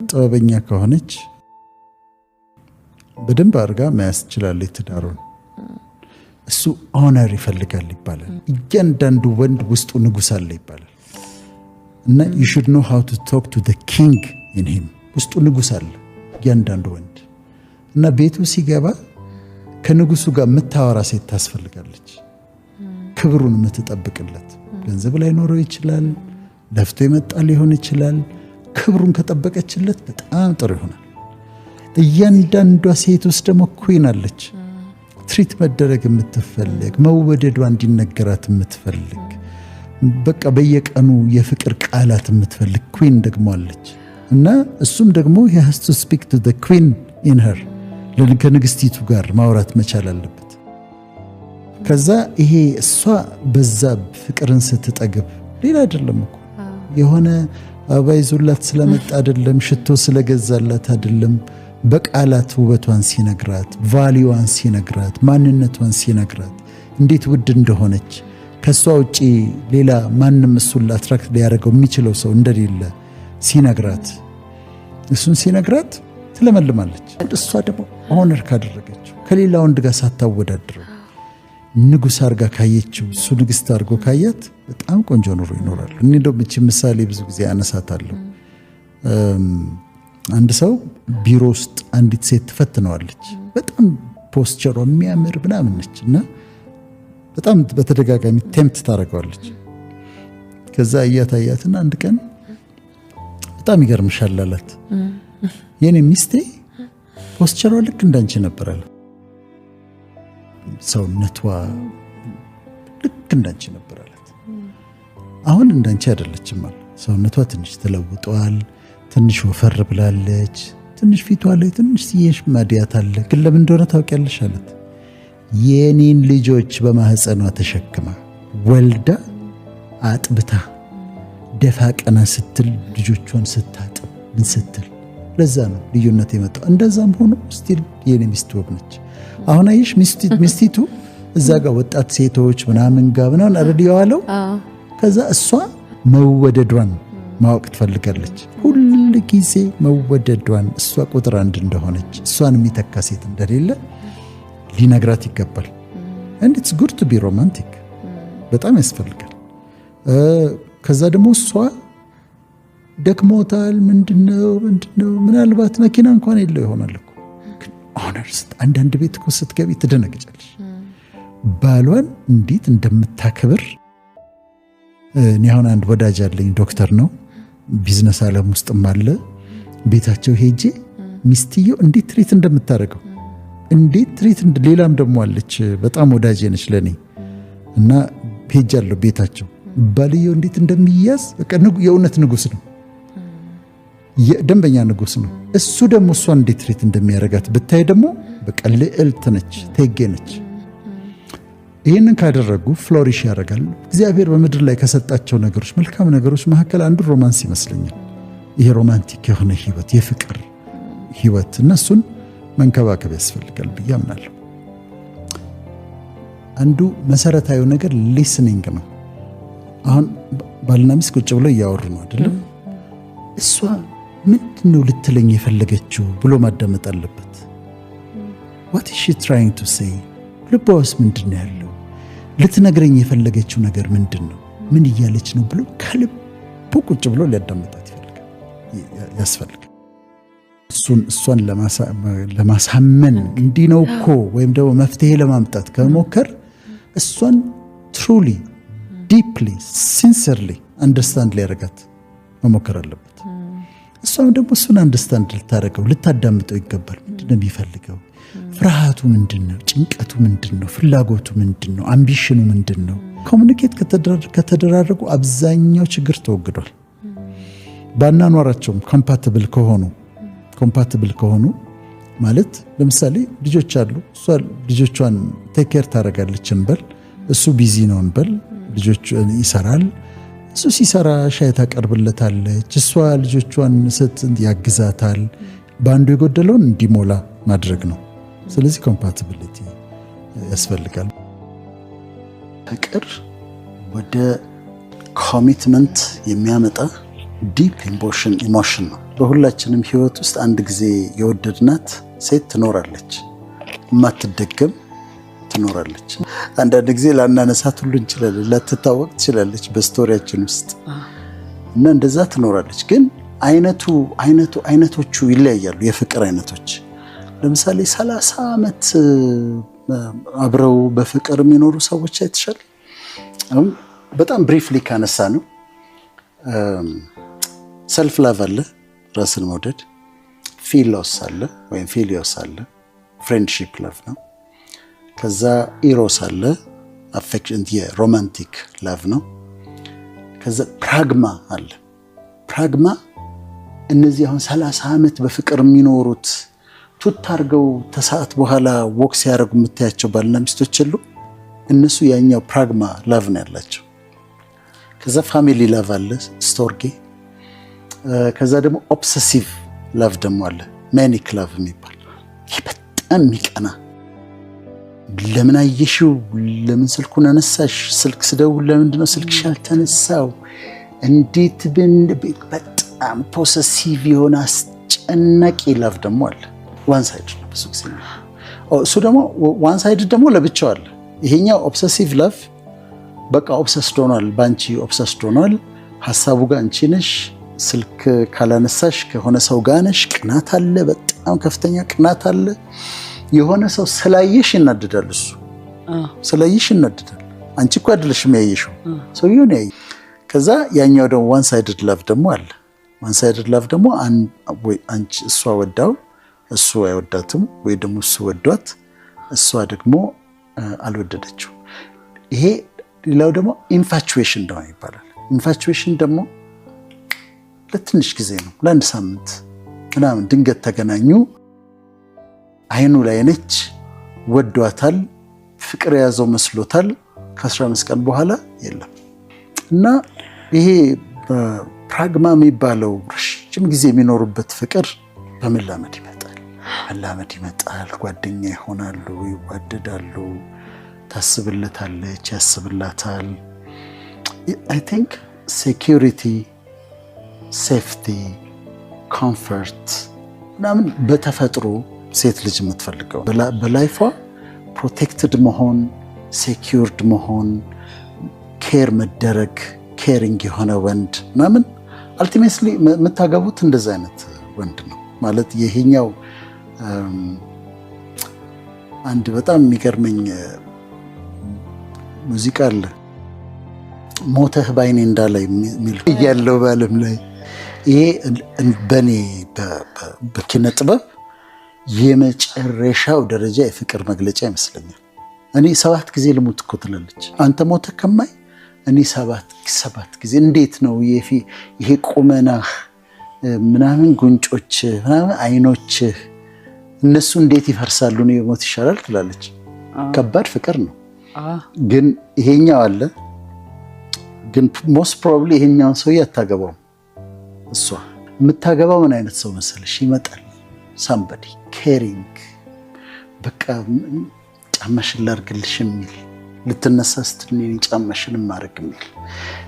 ጥበበኛ ከሆነች በደንብ አድርጋ መያዝ ትችላለች ትዳሩን። እሱ ኦነር ይፈልጋል ይባላል። እያንዳንዱ ወንድ ውስጡ ንጉስ አለ ይባላል እና you should know how to talk to the king in him። ውስጡ ንጉስ አለ እያንዳንዱ ወንድ እና ቤቱ ሲገባ ከንጉሱ ጋር የምታወራ ሴት ታስፈልጋለች። ክብሩን የምትጠብቅለት። ገንዘብ ላይ ኖረው ይችላል፣ ለፍቶ ይመጣ ሊሆን ይችላል። ክብሩን ከጠበቀችለት በጣም ጥሩ ይሆናል። እያንዳንዷ ሴት ውስጥ ደግሞ ኩዊን አለች። ትሪት መደረግ የምትፈልግ፣ መወደዷ እንዲነገራት የምትፈልግ፣ በቃ በየቀኑ የፍቅር ቃላት የምትፈልግ ኩዊን ደግሞ አለች እና እሱም ደግሞ he has to speak to the queen in her። ከንግስቲቱ ጋር ማውራት መቻል አለበት። ከዛ ይሄ እሷ በዛ ፍቅርን ስትጠግብ ሌላ አይደለም እኮ የሆነ አበባ ይዞላት ስለመጣ አይደለም፣ ሽቶ ስለገዛላት አይደለም፣ በቃላት ውበቷን ሲነግራት፣ ቫልዩዋን ሲነግራት፣ ማንነቷን ሲነግራት፣ እንዴት ውድ እንደሆነች ከሷ ውጪ ሌላ ማንም እሱን አትራክት ሊያደርገው የሚችለው ሰው እንደሌለ ሲነግራት፣ እሱን ሲነግራት ትለመልማለች። እሷ ደግሞ ኦነር ካደረገችው ከሌላ ወንድ ጋር ሳታወዳድረው ንጉስ አርጋ ካየችው፣ እሱ ንግስት አርጎ ካያት በጣም ቆንጆ ኑሮ ይኖራሉ። እኔ እንደውም እቺ ምሳሌ ብዙ ጊዜ አነሳታለሁ። አንድ ሰው ቢሮ ውስጥ አንዲት ሴት ትፈትነዋለች። በጣም ፖስቸሯ የሚያምር ምናምን ነች እና በጣም በተደጋጋሚ ቴምፕት ታደርገዋለች። ከዛ አያትና አንድ ቀን በጣም ይገርምሻል አላት። የኔ ሚስቴ ፖስቸሯ ልክ እንዳንቺ ነበር አለ። ሰውነቷ ልክ እንዳንቺ ነበር አላት። አሁን እንዳንቺ አይደለችም አለ። ሰውነቷ ትንሽ ተለውጧል፣ ትንሽ ወፈር ብላለች፣ ትንሽ ፊቷ ላይ ትንሽ ሲየሽ ማዲያት አለ። ግን ለምን እንደሆነ ታውቂያለሽ አላት። የኔን ልጆች በማህፀኗ ተሸክማ ወልዳ አጥብታ ደፋ ቀና ስትል ልጆቿን ስታጥብ ምን ስትል፣ ለዛ ነው ልዩነት የመጣው። እንደዛም ሆኖ ስቲል የኔ ሚስት ወግ ነች። አሁን አይሽ ሚስቲቱ እዛ ጋር ወጣት ሴቶች ምናምን ጋር ምናምን አረድ ያዋለው። ከዛ እሷ መወደዷን ማወቅ ትፈልጋለች። ሁሉ ጊዜ መወደዷን፣ እሷ ቁጥር አንድ እንደሆነች፣ እሷን የሚተካ ሴት እንደሌለ ሊነግራት ይገባል። and it's good to be romantic በጣም ያስፈልጋል። ከዛ ደግሞ እሷ ደክሞታል ምንድነው ምናልባት መኪና እንኳን የለው ይሆናል እኮ ኦነርስ። አንዳንድ ቤት እኮ ስትገቢ ትደነግጫለሽ ባሏን እንዴት እንደምታከብር። እኔ አሁን አንድ ወዳጅ አለኝ፣ ዶክተር ነው፣ ቢዝነስ ዓለም ውስጥም አለ። ቤታቸው ሄጄ ሚስትየው እንዴት ትሪት እንደምታደርገው እንዴት ትሪት ሌላም ደግሞ አለች በጣም ወዳጄ ነች ለኔ እና ሄጃለሁ ቤታቸው። ባልየው እንዴት እንደሚያዝ በቃ የእውነት ንጉስ ነው፣ የደንበኛ ንጉስ ነው። እሱ ደግሞ እሷን እንዴት ትሪት እንደሚያደርጋት ብታይ ደግሞ በቃ ልዕልት ነች፣ ቴጌ ነች። ይህንን ካደረጉ ፍሎሪሽ ያደርጋሉ። እግዚአብሔር በምድር ላይ ከሰጣቸው ነገሮች መልካም ነገሮች መካከል አንዱ ሮማንስ ይመስለኛል። ይሄ ሮማንቲክ የሆነ ህይወት፣ የፍቅር ህይወት፣ እነሱን መንከባከብ ያስፈልጋል ብዬ አምናለሁ። አንዱ መሰረታዊ ነገር ሊስኒንግ ነው። አሁን ባልና ሚስት ቁጭ ብለው እያወሩ ነው አይደለም? እሷ ምንድነው ልትለኝ የፈለገችው ብሎ ማዳመጥ አለበት። what is she trying to say? ልቧ ውስጥ ምንድነው ያለው? ልትነግረኝ የፈለገችው ነገር ምንድነው? ምን እያለች ነው ብሎ ከልቡ ቁጭ ብሎ ሊያዳምጣት ያስፈልጋል። እሷን ለማሳመን እንዲህ ነው እኮ ወይም ደግሞ መፍትሄ ለማምጣት ከሞከር እሷን ትሩሊ ዲፕሊ ሲንሰርሊ አንደርስታንድ ሊያደርጋት መሞከር አለበት። እሷም ደግሞ እሱን አንደርስታንድ ልታደርገው ልታዳምጠው ይገባል። ምንድነው የሚፈልገው? ፍርሃቱ ምንድነው? ጭንቀቱ ምንድነው? ፍላጎቱ ምንድነው? አምቢሽኑ ምንድነው? ኮሙኒኬት ከተደራረጉ አብዛኛው ችግር ተወግዷል። ባናኗራቸውም ኮምፓቲብል ከሆኑ ማለት ለምሳሌ ልጆች አሉ፣ እሷ ልጆቿን ቴክ ኬር ታደርጋለች እንበል፣ እሱ ቢዚ ነው እንበል፣ ልጆቹን ይሰራል። እሱ ሲሰራ ሻይ ታቀርብለታለች፣ እሷ ልጆቿን ያግዛታል። በአንዱ የጎደለውን እንዲሞላ ማድረግ ነው። ስለዚህ ኮምፓቲቢሊቲ ያስፈልጋል። ፍቅር ወደ ኮሚትመንት የሚያመጣ ዲፕ ኢሞሽን ነው። በሁላችንም ህይወት ውስጥ አንድ ጊዜ የወደድናት ሴት ትኖራለች፣ የማትደገም ትኖራለች። አንዳንድ ጊዜ ላናነሳት ሁሉ እንችላለን፣ ላትታወቅ ትችላለች በስቶሪያችን ውስጥ እና እንደዛ ትኖራለች። ግን አይነቶቹ ይለያያሉ። የፍቅር አይነቶች ለምሳሌ 30 ዓመት አብረው በፍቅር የሚኖሩ ሰዎች አይተሻል። አሁን በጣም ብሪፍሊ ካነሳ ነው ሰልፍ ላቭ አለ፣ ራስን መውደድ። ፊሎስ አለ ወይም ፊሊዮስ አለ፣ ፍሬንድሺፕ ላቭ ነው። ከዛ ኢሮስ አለ፣ አፌክሽን የሮማንቲክ ላቭ ነው። ከዛ ፕራግማ አለ። ፕራግማ እነዚህ አሁን 30 ዓመት በፍቅር የሚኖሩት ቱት አድርገው ተሰዓት በኋላ ወክ ሲያደርጉ የምታያቸው ባልና ሚስቶች አሉ። እነሱ ያኛው ፕራግማ ላቭ ነው ያላቸው። ከዛ ፋሚሊ ላቭ አለ፣ ስቶርጌ። ከዛ ደግሞ ኦብሰሲቭ ላቭ ደግሞ አለ፣ ማኒክ ላቭ የሚባል። ይህ በጣም የሚቀና ለምን አየሽው፣ ለምን ስልኩን አነሳሽ፣ ስልክ ስደውል ለምንድነው ስልክሽ ያልተነሳው፣ እንዴት በጣም ፖሰሲቭ የሆነ አስጨናቂ ላቭ ደግሞ አለ። ዋን ሳይድ ነው ብዙ ጊዜ። እሱ ደግሞ ዋን ሳይድ ደግሞ ለብቻው አለ። ይሄኛው ኦብሰሲቭ ላቭ በቃ ኦብሰስድ ሆኗል፣ ባንቺ ኦብሰስድ ሆኗል፣ ሐሳቡ ጋር አንቺ ነሽ፣ ስልክ ካላነሳሽ ከሆነ ሰው ጋር ነሽ። ቅናት አለ፣ በጣም ከፍተኛ ቅናት አለ። የሆነ ሰው ስላየሽ ይናደዳል። እሱ ስላየሽ ይናደዳል። አንቺ እኮ አይደለሽም ያየሽው፣ ሰውየው ነው ያየው። ከዛ ያኛው ደግሞ ዋን ሳይድድ ላቭ ደግሞ አለ። ዋን ሳይድድ ላቭ ደግሞ አንቺ እሷ ወዳው እሱ አይወዳትም፣ ወይ ደግሞ እሱ ወዷት እሷ ደግሞ አልወደደችው። ይሄ ሌላው ደግሞ ኢንፋቹዌሽን ደግሞ ይባላል። ኢንፋቹዌሽን ደግሞ ለትንሽ ጊዜ ነው፣ ለአንድ ሳምንት ምናምን ድንገት ተገናኙ፣ አይኑ ላይ ነች፣ ወዷታል፣ ፍቅር የያዘው መስሎታል። ከ15 ቀን በኋላ የለም። እና ይሄ ፕራግማ የሚባለው ረጅም ጊዜ የሚኖሩበት ፍቅር በመላመድ ይመጣል። መላመድ ይመጣል። ጓደኛ ይሆናሉ፣ ይዋደዳሉ፣ ታስብለታለች፣ ያስብላታል። አይ ቲንክ ሴኪሪቲ፣ ሴፍቲ፣ ኮምፈርት ምናምን በተፈጥሮ ሴት ልጅ የምትፈልገው በላይፏ ፕሮቴክትድ መሆን፣ ሴኪውርድ መሆን፣ ኬር መደረግ፣ ኬሪንግ የሆነ ወንድ ምናምን አልቲሜትሊ የምታገቡት እንደዛ አይነት ወንድ ነው ማለት። ይሄኛው አንድ በጣም የሚገርመኝ ሙዚቃ አለ፣ ሞተህ ባይኔ እንዳላይ የሚል ያለው በዓለም ላይ። ይሄ በኔ በኪነ ጥበብ የመጨረሻው ደረጃ የፍቅር መግለጫ ይመስለኛል። እኔ 7 ጊዜ ልሙት እኮ ትላለች። አንተ ሞተህ ከማይ እኔ 7 ጊዜ። እንዴት ነው ይሄ ቁመናህ ምናምን፣ ጉንጮች ምናምን፣ አይኖችህ እነሱ እንዴት ይፈርሳሉ? ነው የሞት ይሻላል ትላለች። ከባድ ፍቅር ነው። ግን ይሄኛው አለ። ግን ሞስት ፕሮባብሊ ይሄኛውን ሰው አታገባውም። እሷ የምታገባው ምን አይነት ሰው መሰለሽ? ይመጣል ሳምባዲ ኬሪንግ፣ በቃ ጫማሽን ላድርግልሽ የሚል፣ ልትነሳ ስትል ጫማሽን ማድረግ የሚል፣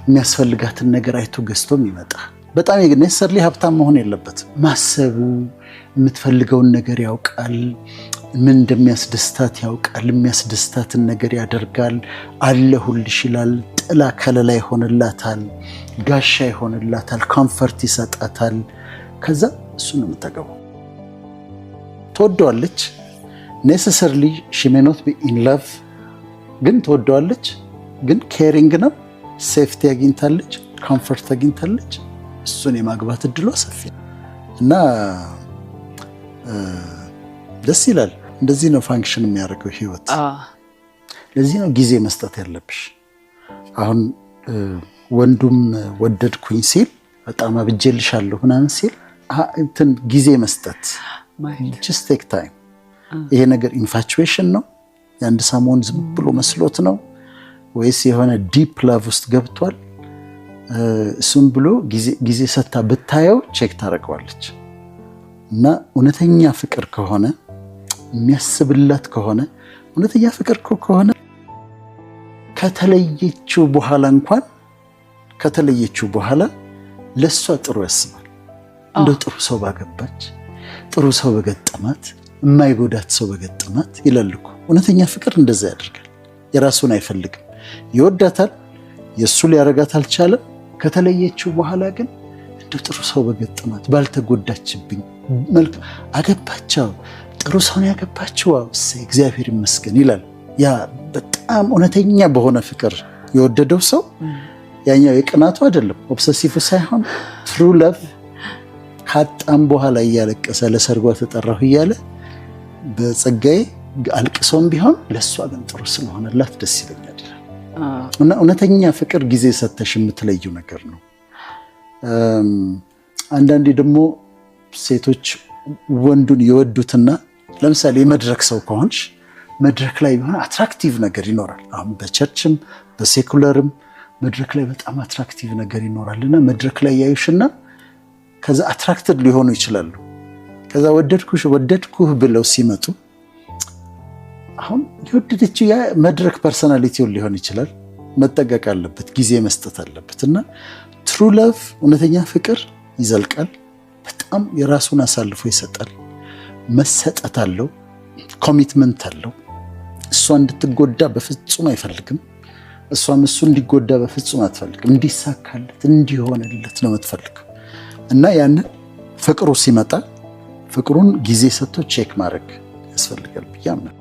የሚያስፈልጋትን ነገር አይቶ ገዝቶም ይመጣ። በጣም ኔሰሰርሊ ሀብታም መሆን የለበትም። ማሰቡ፣ የምትፈልገውን ነገር ያውቃል፣ ምን እንደሚያስደስታት ያውቃል፣ የሚያስደስታትን ነገር ያደርጋል፣ አለሁልሽ ይላል፣ ጥላ ከለላ ይሆንላታል፣ ጋሻ ይሆንላታል፣ ኮምፈርት ይሰጣታል። ከዛ እሱ ነው የምታገባው። ትወደዋለች። ኔሰሰርሊ ሺ ሜይ ኖት ቢ ኢን ላቭ፣ ግን ትወደዋለች። ግን ኬሪንግ ነው፣ ሴፍቲ አግኝታለች፣ ኮምፈርት አግኝታለች። እሱን የማግባት እድሏ ሰፊ እና ደስ ይላል። እንደዚህ ነው ፋንክሽን የሚያደርገው ህይወት። ለዚህ ነው ጊዜ መስጠት ያለብሽ። አሁን ወንዱም ወደድኩኝ ሲል በጣም አብጄልሻለሁ ምናምን ሲል እንትን ጊዜ መስጠት፣ just take time። ይሄ ነገር ኢንፋቹዌሽን ነው፣ የአንድ ሰሞን ዝም ብሎ መስሎት ነው ወይስ የሆነ ዲፕ ላቭ ውስጥ ገብቷል? እሱም ብሎ ጊዜ ሰጥታ ብታየው ቼክ ታደርገዋለች። እና እውነተኛ ፍቅር ከሆነ የሚያስብላት ከሆነ እውነተኛ ፍቅር ከሆነ ከተለየችው በኋላ እንኳን ከተለየችው በኋላ ለሷ ጥሩ ያስባል። እንደው ጥሩ ሰው ባገባች፣ ጥሩ ሰው በገጠማት፣ የማይጎዳት ሰው በገጠማት ይላል እኮ። እውነተኛ ፍቅር እንደዛ ያደርጋል። የራሱን አይፈልግም፣ ይወዳታል። የእሱ ሊያረጋት አልቻለም። ከተለየችው በኋላ ግን እንደው ጥሩ ሰው በገጠማት፣ ባልተጎዳችብኝ መልክ አገባቸው፣ ጥሩ ሰውን ያገባችው፣ እግዚአብሔር ይመስገን ይላል። ያ በጣም እውነተኛ በሆነ ፍቅር የወደደው ሰው ያኛው የቅናቱ አይደለም፣ ኦብሰሲቭ ሳይሆን ትሩ ለቭ ካጣም በኋላ እያለቀሰ ለሰርጓ ተጠራሁ እያለ በጸጋዬ አልቅሶም ቢሆን ለእሷ ግን ጥሩ ስለሆነላት ደስ ይለኛል ይላል። እና እውነተኛ ፍቅር ጊዜ ሰተሽ የምትለዩ ነገር ነው። አንዳንዴ ደግሞ ሴቶች ወንዱን የወዱትና ለምሳሌ የመድረክ ሰው ከሆንሽ መድረክ ላይ ቢሆን አትራክቲቭ ነገር ይኖራል። አሁን በቸርችም በሴኩለርም መድረክ ላይ በጣም አትራክቲቭ ነገር ይኖራልና መድረክ ላይ ያዩሽና ከዛ አትራክትድ ሊሆኑ ይችላሉ። ከዛ ወደድኩህ ብለው ሲመጡ አሁን የወደደችው ያ መድረክ ፐርሰናሊቲውን ሊሆን ይችላል። መጠቀቅ አለበት፣ ጊዜ መስጠት አለበት። እና ትሩ ላቭ እውነተኛ ፍቅር ይዘልቃል። በጣም የራሱን አሳልፎ ይሰጣል። መሰጠት አለው፣ ኮሚትመንት አለው። እሷ እንድትጎዳ በፍጹም አይፈልግም። እሷም እሱ እንዲጎዳ በፍጹም አትፈልግም። እንዲሳካለት እንዲሆንለት ነው የምትፈልገው። እና ያንን ፍቅሩ ሲመጣ ፍቅሩን ጊዜ ሰጥቶ ቼክ ማድረግ ያስፈልጋል ብዬ አምናለሁ።